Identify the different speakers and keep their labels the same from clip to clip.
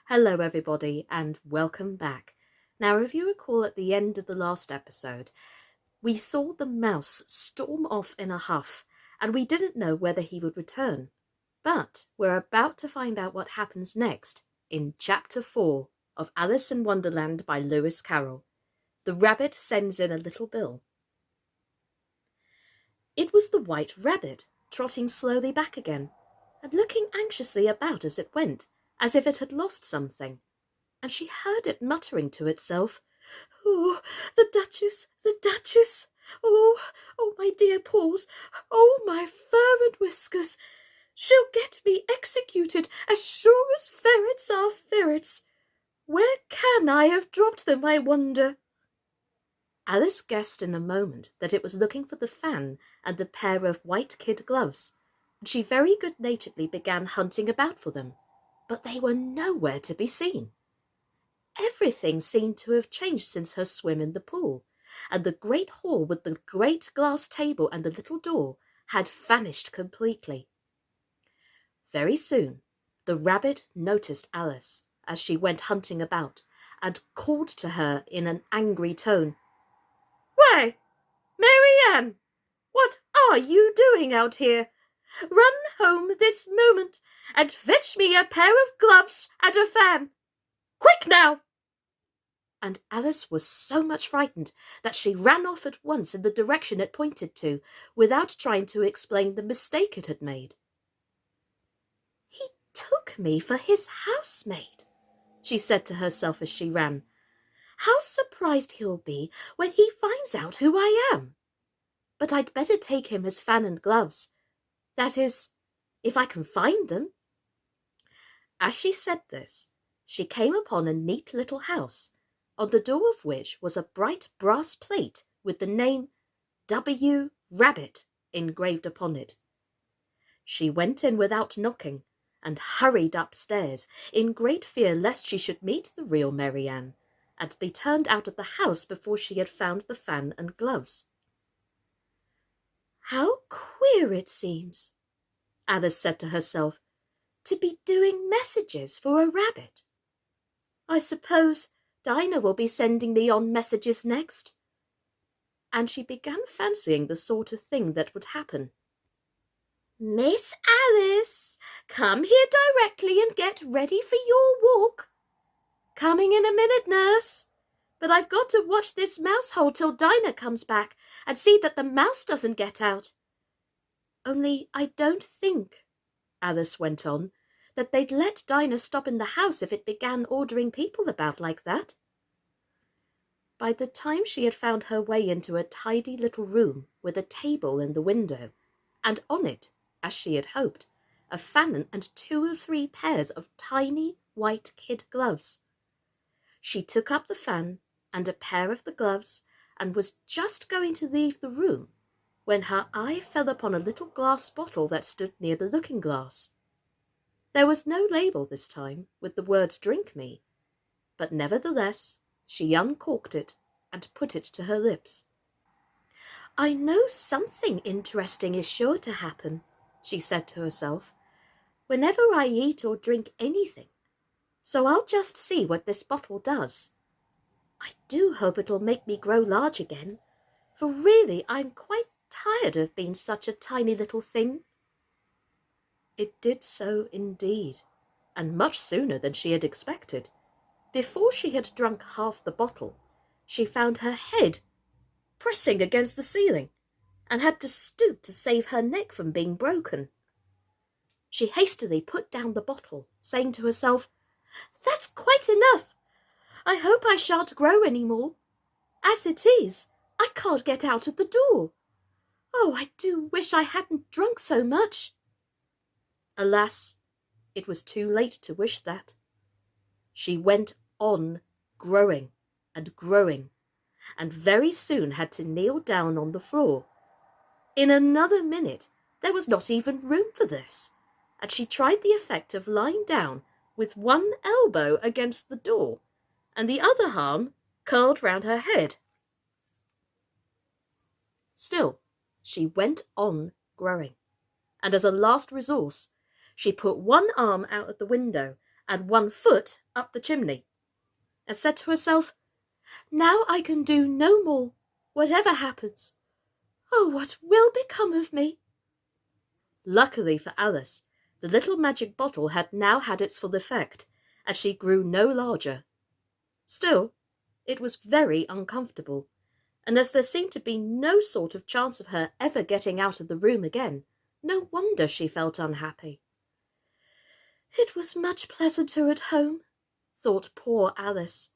Speaker 1: Hello everybody and welcome back. Now if you recall at the end of the last episode, we saw the mouse storm off in a huff and we didn't know whether he would return. But we're about to find out what happens next in Chapter 4 of Alice in Wonderland by Lewis Carroll. The Rabbit Sends in a Little Bill. It was the White Rabbit, trotting slowly back again, and looking anxiously about as it went, as if it had lost something, and she heard it muttering to itself, "Oh, the Duchess, the Duchess! Oh, my dear paws! Oh, my fur and whiskers! She'll get me executed as sure as ferrets are ferrets! Where can I have dropped them, I wonder?" Alice guessed in a moment that it was looking for the fan and the pair of white kid gloves, and she very good-naturedly began hunting about for them, but they were nowhere to be seen. Everything seemed to have changed since her swim in the pool, and the great hall with the great glass table and the little door had vanished completely. Very soon the rabbit noticed Alice as she went hunting about, and called to her in an angry tone, "Why, Marianne, what are you doing out here? Run home this moment and fetch me a pair of gloves and a fan. Quick now!" And Alice was so much frightened that she ran off at once in the direction it pointed to, without trying to explain the mistake it had made. "He took me for his housemaid," she said to herself as she ran. "How surprised he'll be when he finds out who I am. But I'd better take him his fan and gloves. That is, if I can find them." As she said this, she came upon a neat little house, on the door of which was a bright brass plate with the name W. Rabbit engraved upon it. She went in without knocking, and hurried upstairs, in great fear lest she should meet the real Marianne, and be turned out of the house before she had found the fan and gloves. "How queer it seems," Alice said to herself, "to be doing messages for a rabbit. I suppose Dinah will be sending me on messages next." And she began fancying the sort of thing that would happen. "Miss Alice, come here directly and get ready for your walk." "Coming in a minute, nurse. But I've got to watch this mouse hole till Dinah comes back and see that the mouse doesn't get out. Only I don't think," Alice went on, "that they'd let Dinah stop in the house if it began ordering people about like that." By the time she had found her way into a tidy little room with a table in the window, and on it, as she had hoped, a fan and 2 or 3 pairs of tiny white kid gloves, she took up the fan and a pair of the gloves and was just going to leave the room when her eye fell upon a little glass bottle that stood near the looking-glass. There was no label this time with the words "Drink me," but nevertheless she uncorked it and put it to her lips. "I know something interesting is sure to happen," she said to herself, "whenever I eat or drink anything, so I'll just see what this bottle does. I do hope it'll make me grow large again, for really I'm quite tired of being such a tiny little thing." It did so indeed, and much sooner than she had expected. Before she had drunk half the bottle, she found her head pressing against the ceiling, and had to stoop to save her neck from being broken. She hastily put down the bottle, saying to herself, "That's quite enough. I hope I shan't grow any more. As it is, I can't get out of the door. Oh, I do wish I hadn't drunk so much." Alas, it was too late to wish that. She went on growing and growing, and very soon had to kneel down on the floor. In another minute there was not even room for this, and she tried the effect of lying down with one elbow against the door, and the other arm curled round her head. Still, she went on growing, and as a last resource, she put one arm out of the window and 1 foot up the chimney, and said to herself, "Now I can do no more, whatever happens. Oh, what will become of me?" Luckily for Alice, the little magic bottle had now had its full effect, and she grew no larger. Still, it was very uncomfortable, and as there seemed to be no sort of chance of her ever getting out of the room again, no wonder she felt unhappy. It was much pleasanter at home, thought poor Alice,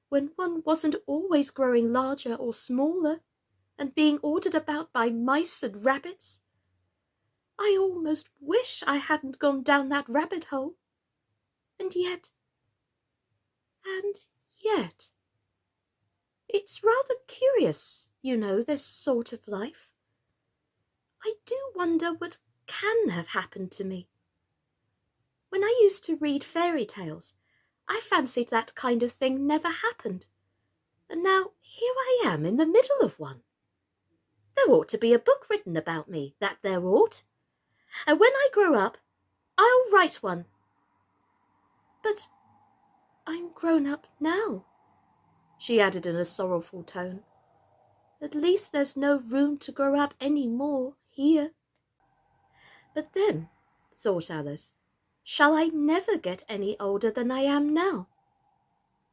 Speaker 1: when one wasn't always growing larger or smaller, and being ordered about by mice and rabbits. I almost wish I hadn't gone down that rabbit hole. And yet, it's rather curious, you know, this sort of life. I do wonder what can have happened to me. When I used to read fairy tales, I fancied that kind of thing never happened. And now here I am in the middle of one. There ought to be a book written about me, that there ought. And when I grow up, I'll write one. But I'm grown up now, she added in a sorrowful tone. At least there's no room to grow up any more here. But then, thought Alice, shall I never get any older than I am now?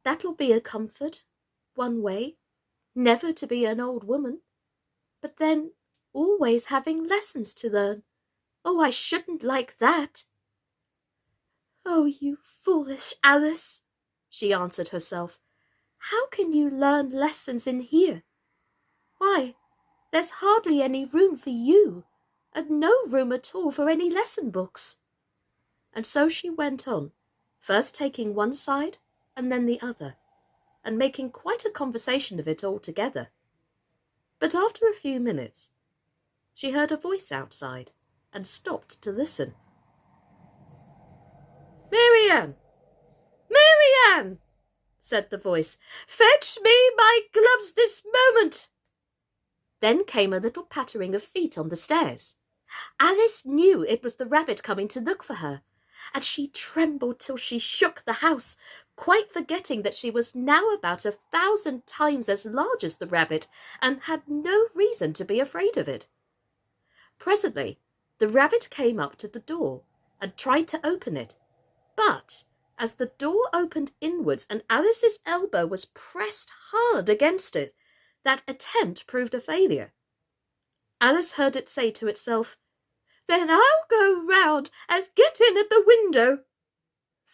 Speaker 1: That'll be a comfort, one way, never to be an old woman, but then always having lessons to learn. Oh, I shouldn't like that. Oh, you foolish Alice, she answered herself. How can you learn lessons in here? Why, there's hardly any room for you, and no room at all for any lesson books. And so she went on, first taking one side and then the other, and making quite a conversation of it altogether. But after a few minutes, she heard a voice outside, and stopped to listen. "Marianne! Marianne!" said the voice. "Fetch me my gloves this moment!" Then came a little pattering of feet on the stairs. Alice knew it was the rabbit coming to look for her, and she trembled till she shook the house, quite forgetting that she was now about 1,000 times as large as the rabbit, and had no reason to be afraid of it. Presently the rabbit came up to the door, and tried to open it, but as the door opened inwards and Alice's elbow was pressed hard against it, that attempt proved a failure. Alice heard it say to itself, "Then I'll go round and get in at the window."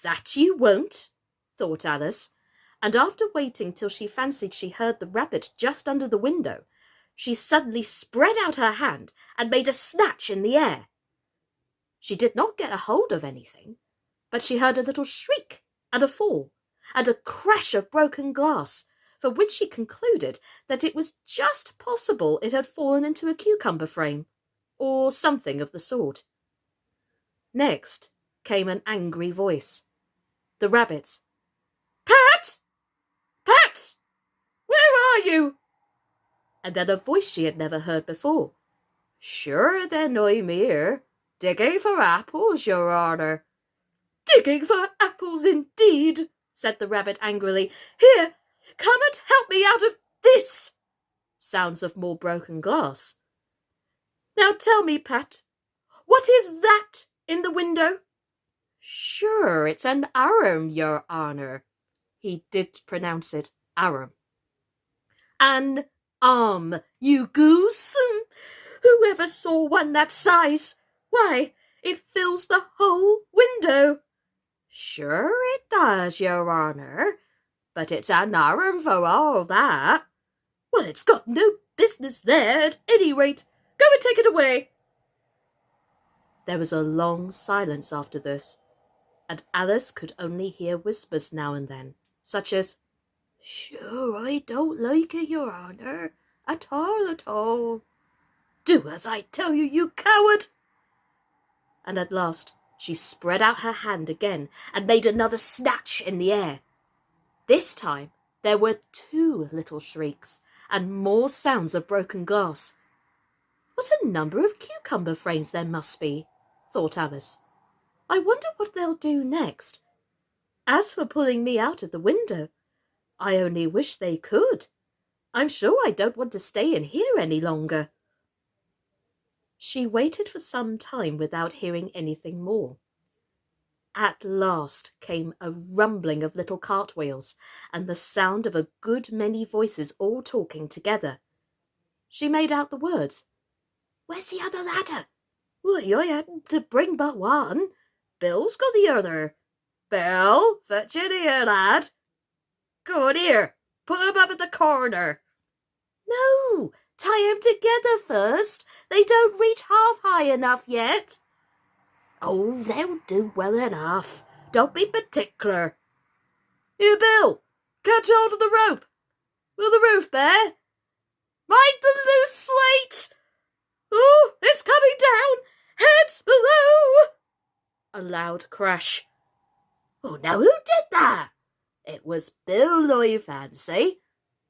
Speaker 1: "That you won't," thought Alice, and after waiting till she fancied she heard the rabbit just under the window, she suddenly spread out her hand and made a snatch in the air. She did not get a hold of anything, but she heard a little shriek and a fall, and a crash of broken glass, for which she concluded that it was just possible it had fallen into a cucumber frame, or something of the sort. Next came an angry voice, the rabbit's. "Pat! Pat! Where are you?" And then a voice she had never heard before. "Sure then I'm here, digging for apples, your honour." "Digging for apples indeed," said the rabbit angrily. "Here, come and help me out of this." Sounds of more broken glass. "Now tell me, Pat, what is that in the window?" "Sure, it's an arum, your honour." He did pronounce it arum. "An you goose! Who ever saw one that size? Why, it fills the whole window." "Sure it does, your honour, but it's an arum for all that." "Well, it's got no business there, at any rate. Go and take it away." There was a long silence after this, and Alice could only hear whispers now and then, such as, "Sure, I don't like it, your honour, at all, at all." "Do as I tell you, you coward!" And at last she spread out her hand again and made another snatch in the air. This time there were 2 little shrieks and more sounds of broken glass. What a number of cucumber frames there must be, thought Alice. I wonder what they'll do next. As for pulling me out of the window, I only wish they could. I'm sure I don't want to stay in here any longer." She waited for some time without hearing anything more. At last came a rumbling of little cartwheels and the sound of a good many voices all talking together. She made out the words. "Where's the other ladder?" "Why, I hadn't to bring but one. Bill's got the other. Bill, fetch it here, lad. Go on here, put 'em up at the corner." "No, tie 'em together first. They don't reach half high enough yet." "Oh, they'll do well enough. Don't be particular." "Here, Bill, catch hold of the rope. Will the roof bear? Mind the loose slate. Oh, it's coming down. Heads below." A loud crash. "Oh, now who did that?" "It was Bill, I fancy."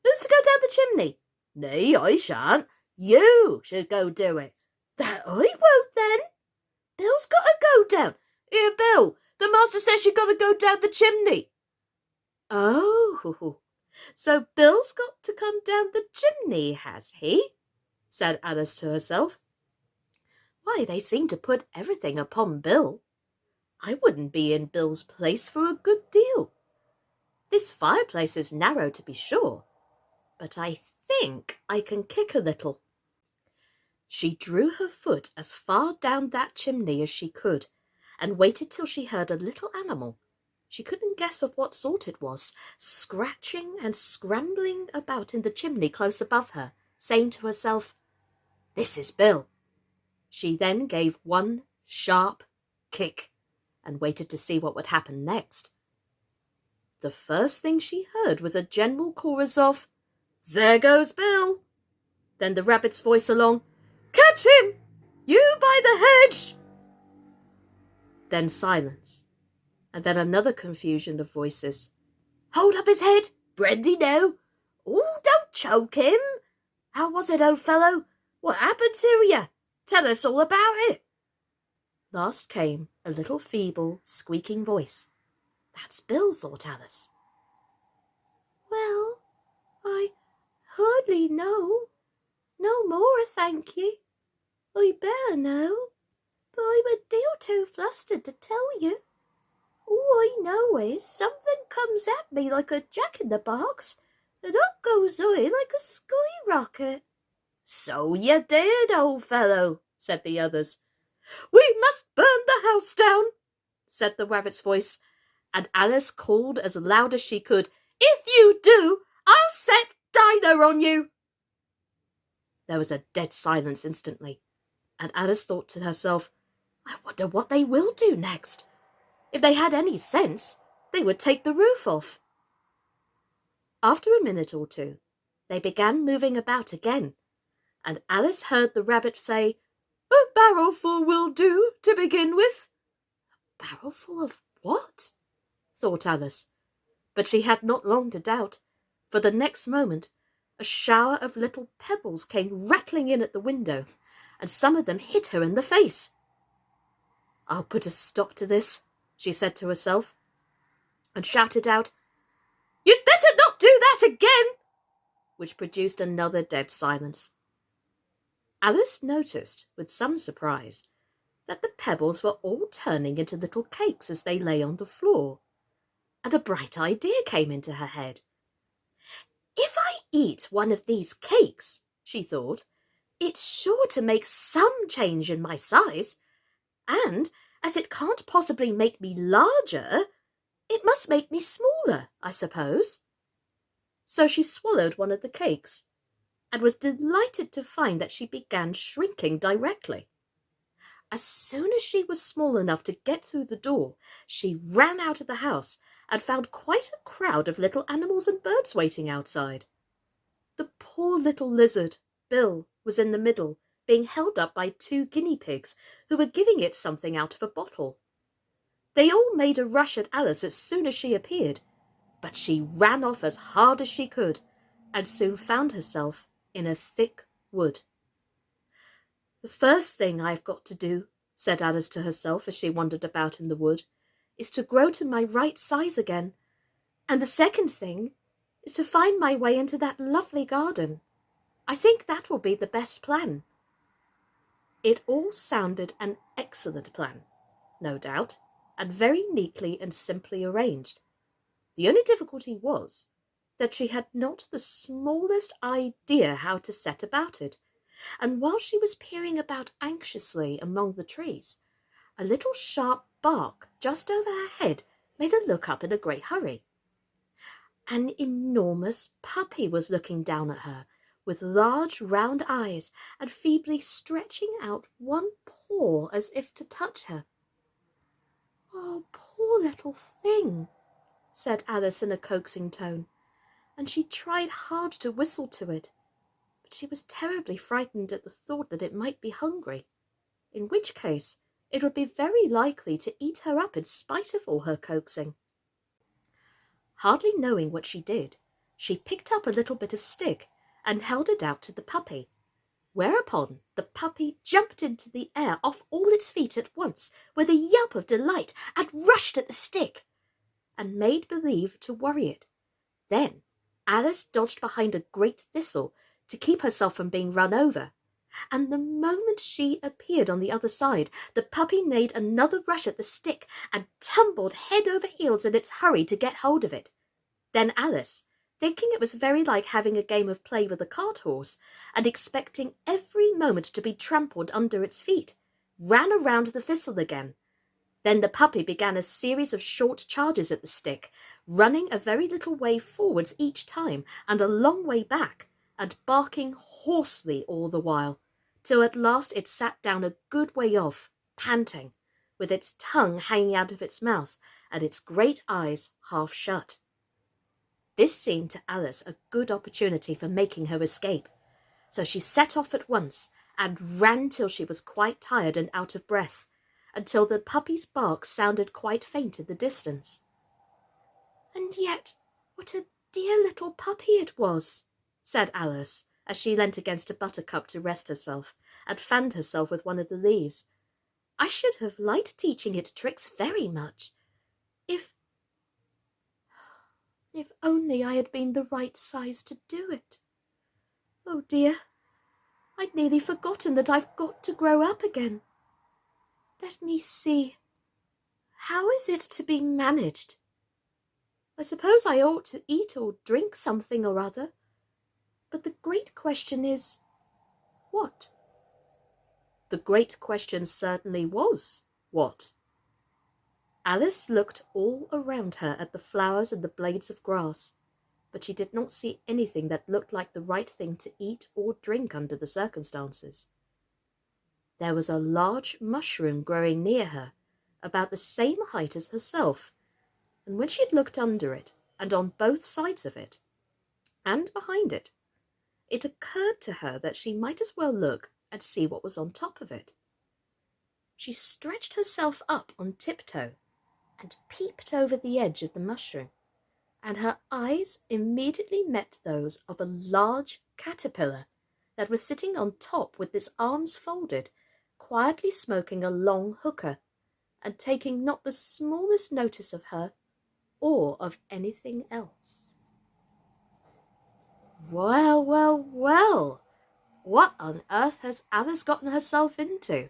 Speaker 1: "Who's to go down the chimney?" "Nay, I shan't. You should go do it." "That I won't, then." "Bill's got to go down." "Here, Bill, the master says you've got to go down the chimney." "Oh, so Bill's got to come down the chimney, has he?" said Alice to herself. "Why, they seem to put everything upon Bill. I wouldn't be in Bill's place for a good deal. This fireplace is narrow, to be sure, but I think I can kick a little." She drew her foot as far down that chimney as she could, and waited till she heard a little animal, she couldn't guess of what sort it was, scratching and scrambling about in the chimney close above her, saying to herself, "This is Bill." She then gave one sharp kick, and waited to see what would happen next. The first thing she heard was a general chorus of, "There goes Bill." Then the rabbit's voice along, "Catch him, you by the hedge." Then silence, and then another confusion of voices. "Hold up his head, Brandy, now. Oh, don't choke him. How was it, old fellow? What happened to you? Tell us all about it." Last came a little feeble, squeaking voice. "That's Bill," thought Alice. "Well, I hardly know. No more, thank ye. I better know, but I'm a deal too flustered to tell you. All I know is something comes at me like a jack-in-the-box, and up goes I like a skyrocket." "So you did, old fellow," said the others. "We must burn the house down," said the rabbit's voice, and Alice called as loud as she could, "If you do, I'll set Dinah on you." There was a dead silence instantly, and Alice thought to herself, "I wonder what they will do next. If they had any sense, they would take the roof off." After a minute or two, they began moving about again, and Alice heard the rabbit say, "A barrelful will do to begin with." "A barrelful of what?" thought Alice, but she had not long to doubt, for the next moment a shower of little pebbles came rattling in at the window, and some of them hit her in the face. "I'll put a stop to this," she said to herself, and shouted out, "You'd better not do that again," which produced another dead silence. Alice noticed, with some surprise, that the pebbles were all turning into little cakes as they lay on the floor, and a bright idea came into her head. "If I eat one of these cakes," she thought, "it's sure to make some change in my size, and as it can't possibly make me larger, it must make me smaller, I suppose." So she swallowed one of the cakes, and was delighted to find that she began shrinking directly. As soon as she was small enough to get through the door, she ran out of the house and found quite a crowd of little animals and birds waiting outside. The poor little lizard, Bill, was in the middle, being held up by 2 guinea pigs who were giving it something out of a bottle. They all made a rush at Alice as soon as she appeared, but she ran off as hard as she could, and soon found herself in a thick wood. "The first thing I've got to do," said Alice to herself as she wandered about in the wood, is to grow to my right size again, and the second thing is to find my way into that lovely garden. I think that will be the best plan." It all sounded an excellent plan, no doubt, and very neatly and simply arranged. The only difficulty was that she had not the smallest idea how to set about it, and while she was peering about anxiously among the trees, a little sharp bark just over her head made her look up in a great hurry. An enormous puppy was looking down at her, with large round eyes, and feebly stretching out one paw as if to touch her. "Oh, poor little thing," said Alice in a coaxing tone, and she tried hard to whistle to it, but she was terribly frightened at the thought that it might be hungry, in which case it would be very likely to eat her up in spite of all her coaxing. Hardly knowing what she did, she picked up a little bit of stick and held it out to the puppy, whereupon the puppy jumped into the air off all its feet at once with a yelp of delight and rushed at the stick, and made believe to worry it. Then Alice dodged behind a great thistle to keep herself from being run over, and the moment she appeared on the other side, the puppy made another rush at the stick and tumbled head over heels in its hurry to get hold of it. Then Alice, thinking it was very like having a game of play with a cart horse, and expecting every moment to be trampled under its feet, ran around the thistle again. Then the puppy began a series of short charges at the stick, running a very little way forwards each time and a long way back, and barking hoarsely all the while, till at last it sat down a good way off, panting, with its tongue hanging out of its mouth and its great eyes half shut. This seemed to Alice a good opportunity for making her escape, so she set off at once and ran till she was quite tired and out of breath, until the puppy's bark sounded quite faint in the distance. "And yet what a dear little puppy it was," said Alice, as she leant against a buttercup to rest herself, and fanned herself with one of the leaves. "I should have liked teaching it tricks very much. If only I had been the right size to do it. Oh dear, I'd nearly forgotten that I've got to grow up again. Let me see. How is it to be managed? I suppose I ought to eat or drink something or other. But the great question is, what?" The great question certainly was, what? Alice looked all around her at the flowers and the blades of grass, but she did not see anything that looked like the right thing to eat or drink under the circumstances. There was a large mushroom growing near her, about the same height as herself, and when she had looked under it, and on both sides of it, and behind it, it occurred to her that she might as well look and see what was on top of it. She stretched herself up on tiptoe and peeped over the edge of the mushroom, and her eyes immediately met those of a large caterpillar that was sitting on top with its arms folded, quietly smoking a long hookah, and taking not the smallest notice of her or of anything else. "Well, well, well, what on earth has Alice gotten herself into?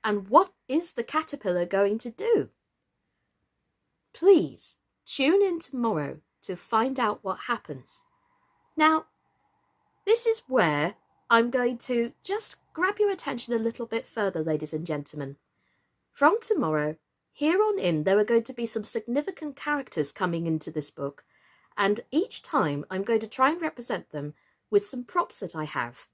Speaker 1: And what is the caterpillar going to do?" Please tune in tomorrow to find out what happens. Now, this is where I'm going to just grab your attention a little bit further, ladies and gentlemen. From tomorrow, here on in, there are going to be some significant characters coming into this book, and each time I'm going to try and represent them with some props that I have.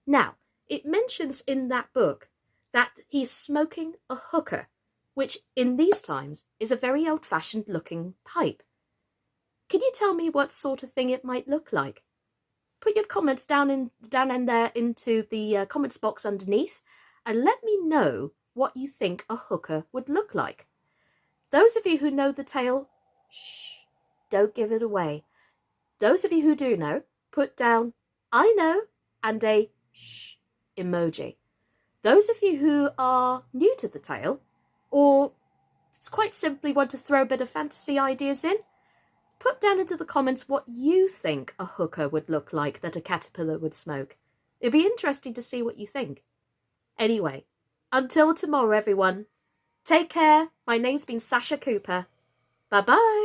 Speaker 1: Now, it mentions in that book that he's smoking a hookah, which in these times is a very old-fashioned looking pipe. Can you tell me what sort of thing it might look like? Put your comments down in there into the comments box underneath, and let me know what you think a hookah would look like. Those of you who know the tale, shh, don't give it away. Those of you who do know, put down "I know" and a shh emoji. Those of you who are new to the tale, or It's quite simply want to throw a bit of fantasy ideas in. Put down into the comments what you think a hookah would look like that a caterpillar would smoke. It'd be interesting to see what you think. Anyway, until tomorrow, everyone. Take care. My name's been Sascha Cooper. Bye-bye.